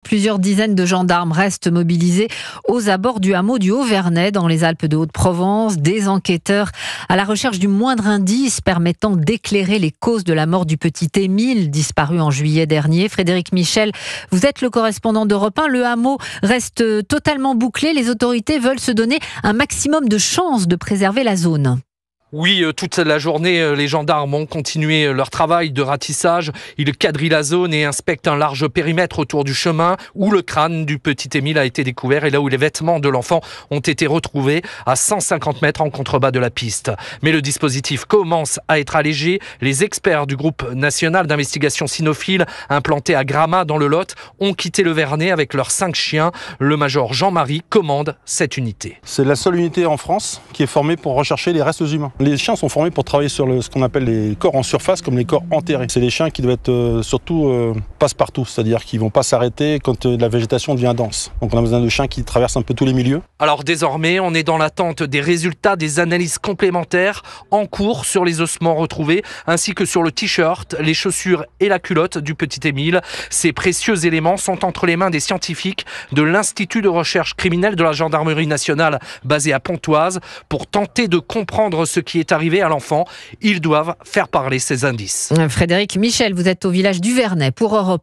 Plusieurs dizaines de gendarmes restent mobilisés aux abords du hameau du Haut-Vernay dans les Alpes de Haute-Provence. Des enquêteurs à la recherche du moindre indice permettant d'éclairer les causes de la mort du petit Émile, disparu en juillet dernier. Frédéric Michel, vous êtes le correspondant d'Europe 1. Le hameau reste totalement bouclé. Les autorités veulent se donner un maximum de chances de préserver la zone. Oui, toute la journée, les gendarmes ont continué leur travail de ratissage. Ils quadrillent la zone et inspectent un large périmètre autour du chemin où le crâne du petit Émile a été découvert et là où les vêtements de l'enfant ont été retrouvés à 150 mètres en contrebas de la piste. Mais le dispositif commence à être allégé. Les experts du groupe national d'investigation cynophile implanté à Gramat dans le Lot ont quitté le Vernay avec leurs 5 chiens. Le major Jean-Marie commande cette unité. C'est la seule unité en France qui est formée pour rechercher les restes humains. Les chiens sont formés pour travailler sur ce qu'on appelle les corps en surface, comme les corps enterrés. C'est des chiens qui doivent être surtout passe-partout, c'est-à-dire qu'ils ne vont pas s'arrêter quand la végétation devient dense. Donc on a besoin de chiens qui traversent un peu tous les milieux. Alors désormais, on est dans l'attente des résultats des analyses complémentaires en cours sur les ossements retrouvés, ainsi que sur le t-shirt, les chaussures et la culotte du petit Émile. Ces précieux éléments sont entre les mains des scientifiques de l'Institut de recherche criminelle de la Gendarmerie nationale basé à Pontoise pour tenter de comprendre ce qui est arrivé à l'enfant. Ils doivent faire parler ces indices. Frédéric Michel, vous êtes au village du Vernay pour Europe 1.